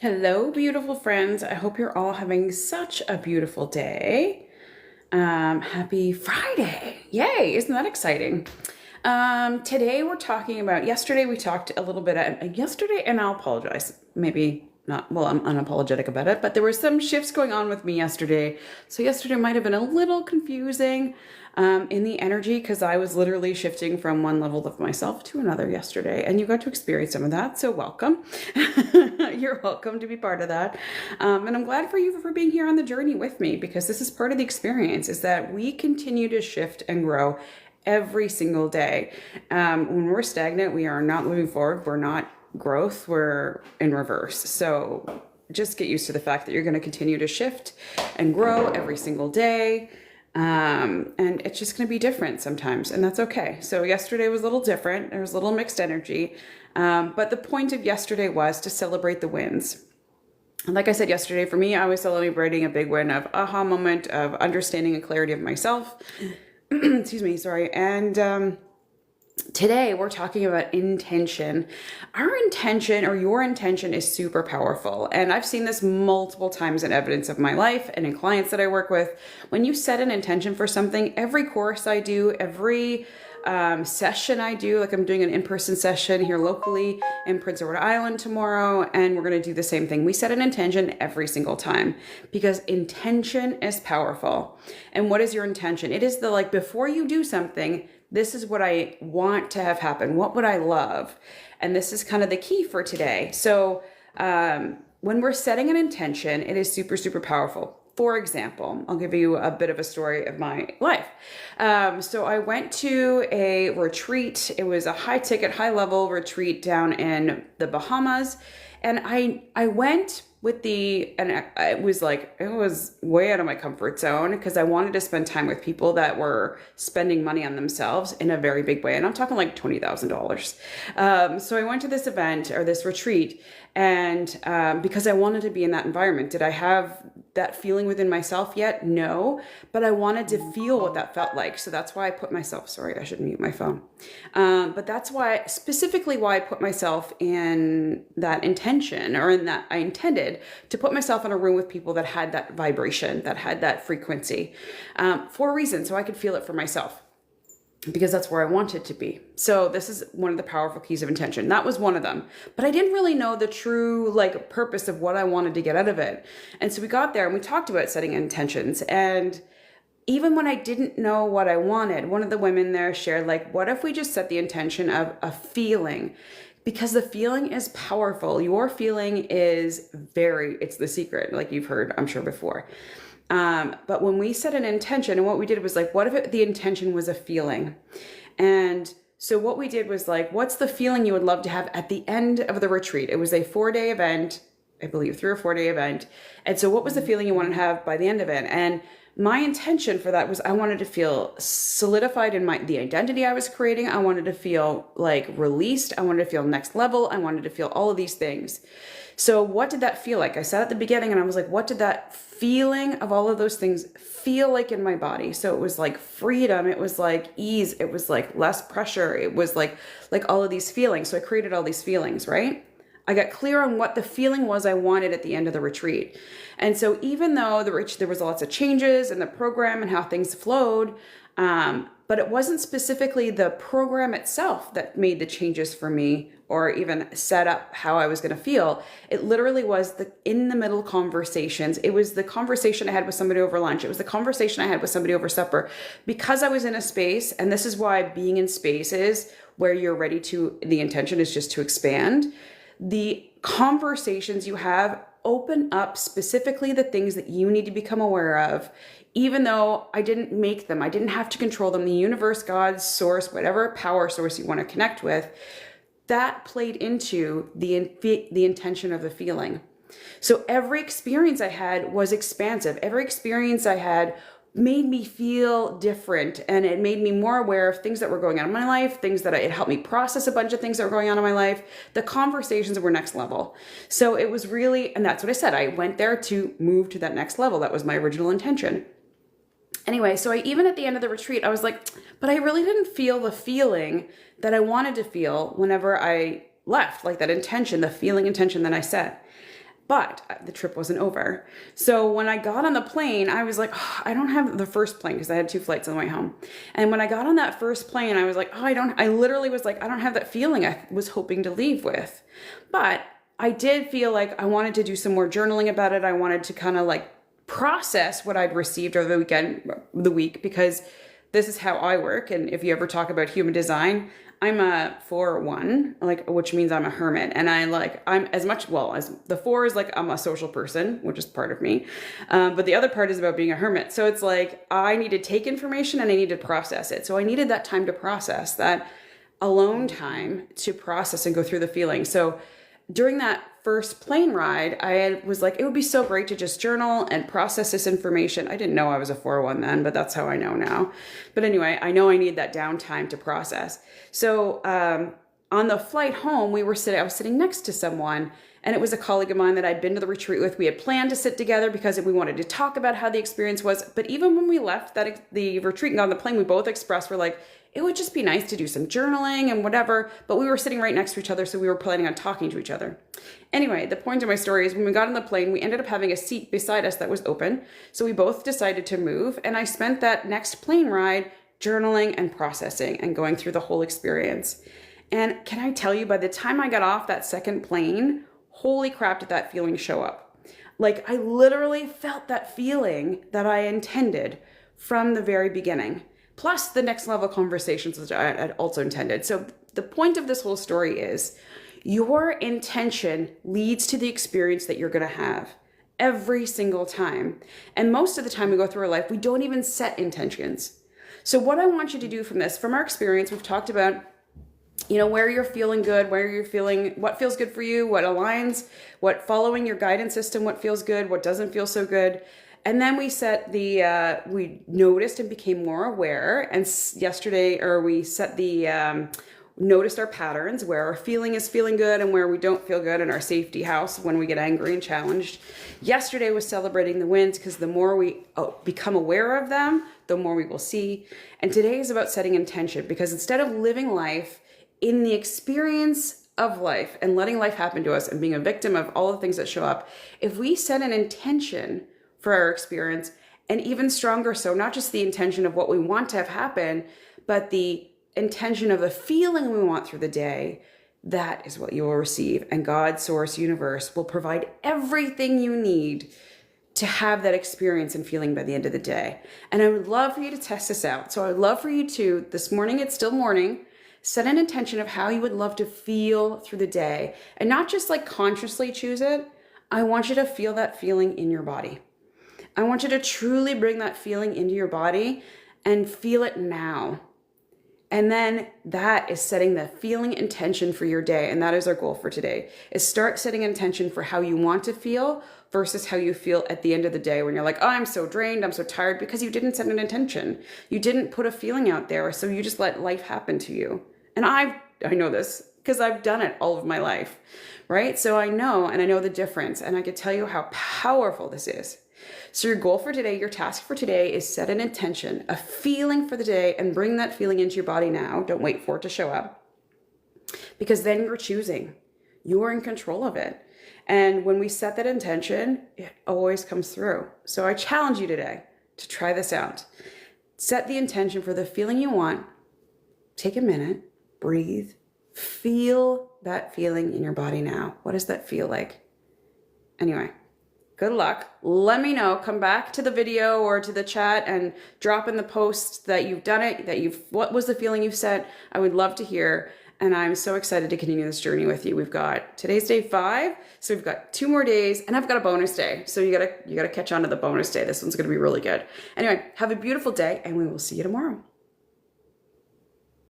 Hello, beautiful friends. I hope you're all having such a beautiful day. Happy Friday. Yay, isn't that exciting? Today we're talking about, yesterday we talked a little bit, yesterday, and I'll apologize, maybe not, well, I'm unapologetic about it, but there were some shifts going on with me yesterday. So yesterday might have been a little confusing in the energy because I was literally shifting from one level of myself to another yesterday, and you got to experience some of that. So welcome. You're welcome to be part of that. And I'm glad for you for being here on the journey with me, because this is part of the experience, is that we continue to shift and grow every single day. When we're stagnant, we are not moving forward. We're not growth. We're in reverse. So just get used to the fact that you're going to continue to shift and grow every single day. And it's just going to be different sometimes, and that's okay. So yesterday was a little different. There was a little mixed energy. But the point of yesterday was to celebrate the wins. Like I said yesterday, for me, I was celebrating a big win of aha moment, of understanding and clarity of myself. Excuse me, sorry. And today we're talking about intention. Our intention, or your intention, is super powerful. And I've seen this multiple times in evidence of my life and in clients that I work with. When you set an intention for something, every course I do, every session I do, like I'm doing an in-person session here locally in Prince Edward Island tomorrow, and we're going to do the same thing. We set an intention every single time because intention is powerful. And what is your intention? It is the, like, before you do something, this is what I want to have happen. What would I love? And this is kind of the key for today. So when we're setting an intention, it is super, super powerful. For example, I'll give you a bit of a story of my life. So I went to a retreat. It was a high ticket, high level retreat down in the Bahamas. And I went with it was way out of my comfort zone because I wanted to spend time with people that were spending money on themselves in a very big way. And I'm talking like $20,000. So I went to this event, or this retreat, and because I wanted to be in that environment. Did I have that feeling within myself yet? No, but I wanted to feel what that felt like. So that's why I put myself, sorry, I should mute my phone. But that's specifically why I put myself in that intention, or in that I intended to put myself in a room with people that had that vibration, that had that frequency, for a reason, so I could feel it for myself, because that's where I wanted to be. So this is one of the powerful keys of intention. That was one of them. But I didn't really know the true purpose of what I wanted to get out of it. And so we got there and we talked about setting intentions. And even when I didn't know what I wanted, one of the women there shared, what if we just set the intention of a feeling? Because the feeling is powerful. Your feeling is it's the secret, like you've heard, I'm sure, before. But when we set an intention, and what we did was what if the intention was a feeling? And so what we did was what's the feeling you would love to have at the end of the retreat? It was a 4-day event, I believe, 3 or 4-day event. And so what was the feeling you wanted to have by the end of it? And my intention for that was I wanted to feel solidified in the identity I was creating. I wanted to feel released. I wanted to feel next level. I wanted to feel all of these things. So what did that feel like? I sat at the beginning and I was what did that feeling of all of those things feel like in my body? So it was freedom. It was ease. It was less pressure. It was like all of these feelings. So I created all these feelings, right? I got clear on what the feeling was I wanted at the end of the retreat. And so even though there was lots of changes in the program and how things flowed, but it wasn't specifically the program itself that made the changes for me or even set up how I was going to feel. It literally was the in the middle conversations. It was the conversation I had with somebody over lunch. It was the conversation I had with somebody over supper. Because I was in a space, and this is why being in spaces where you're ready to, the intention is just to expand. The conversations you have open up specifically the things that you need to become aware of. Even though I didn't make them, I didn't have to control them. The universe, God, source, whatever power source you want to connect with, that played into the intention of the feeling. So every experience I had was expansive. Every experience I had made me feel different, and it made me more aware of things that were going on in my life, it helped me process a bunch of things that were going on in my life. The conversations were next level. So it was really, and that's what I said, I went there to move to that next level. That was my original intention. Anyway, so even at the end of the retreat, I was but I really didn't feel the feeling that I wanted to feel whenever I left, that intention, the feeling intention that I set. But the trip wasn't over. So when I got on the plane, I was like, oh, I don't have the first plane because I had 2 flights on the way home. And when I got on that first plane, I was like, I literally was like, I don't have that feeling I was hoping to leave with. But I did feel like I wanted to do some more journaling about it. I wanted to kind of like process what I'd received over the week, because this is how I work. And if you ever talk about human design, I'm a 4/1, which means I'm a hermit. And I'm as much, well, as the 4 is like, I'm a social person, which is part of me. But the other part is about being a hermit. So it's like, I need to take information and I need to process it. So I needed that time to process, that alone time to process and go through the feelings. So during that first plane ride, I was like, it would be so great to just journal and process this information. I didn't know I was a 4/1 then, but that's how I know now. But anyway, I know I need that downtime to process. So on the flight home, I was sitting next to someone, and it was a colleague of mine that I'd been to the retreat with. We had planned to sit together because we wanted to talk about how the experience was. But even when we left the retreat and got on the plane, we both expressed, we're like, it would just be nice to do some journaling and whatever, but we were sitting right next to each other, so we were planning on talking to each other. Anyway, the point of my story is when we got on the plane, we ended up having a seat beside us that was open, so we both decided to move, and I spent that next plane ride journaling and processing and going through the whole experience. And can I tell you, by the time I got off that second plane, holy crap, did that feeling show up. Like, I literally felt that feeling that I intended from the very beginning. Plus the next level conversations which I had also intended. So the point of this whole story is your intention leads to the experience that you're going to have every single time. And most of the time we go through our life, we don't even set intentions. So what I want you to do from our experience, we've talked about, where you're feeling good, what feels good for you, what aligns, what following your guidance system, what feels good, what doesn't feel so good. And then we we noticed and became more aware. And noticed our patterns, where our feeling is feeling good and where we don't feel good, in our safety house when we get angry and challenged. Yesterday was celebrating the wins, because the more we become aware of them, the more we will see. And today is about setting intention, because instead of living life in the experience of life and letting life happen to us and being a victim of all the things that show up, if we set an intention for our experience, and even stronger so, not just the intention of what we want to have happen, but the intention of the feeling we want through the day, that is what you will receive. And God, source, universe will provide everything you need to have that experience and feeling by the end of the day. And I would love for you to test this out. So I would love for you to, this morning, it's still morning, set an intention of how you would love to feel through the day, and not just like consciously choose it. I want you to feel that feeling in your body. I want you to truly bring that feeling into your body and feel it now. And then that is setting the feeling intention for your day. And that is our goal for today, is start setting an intention for how you want to feel versus how you feel at the end of the day, when you're like, oh, I'm so drained, I'm so tired, because you didn't set an intention. You didn't put a feeling out there. So you just let life happen to you. And I know this because I've done it all of my life, right? So I know the difference, and I can tell you how powerful this is. So your goal for today, your task for today, is set an intention, a feeling for the day, and bring that feeling into your body now. Don't wait for it to show up, because then you're choosing. You're in control of it. And when we set that intention, it always comes through. So I challenge you today to try this out. Set the intention for the feeling you want. Take a minute, breathe, feel that feeling in your body now. What does that feel like? Anyway. Good luck. Let me know. Come back to the video or to the chat and drop in the post that you've done it, what was the feeling you set. I would love to hear. And I'm so excited to continue this journey with you. Today's day 5. So we've got 2 more days, and I've got a bonus day. So you gotta catch on to the bonus day. This one's going to be really good. Anyway, have a beautiful day, and we will see you tomorrow.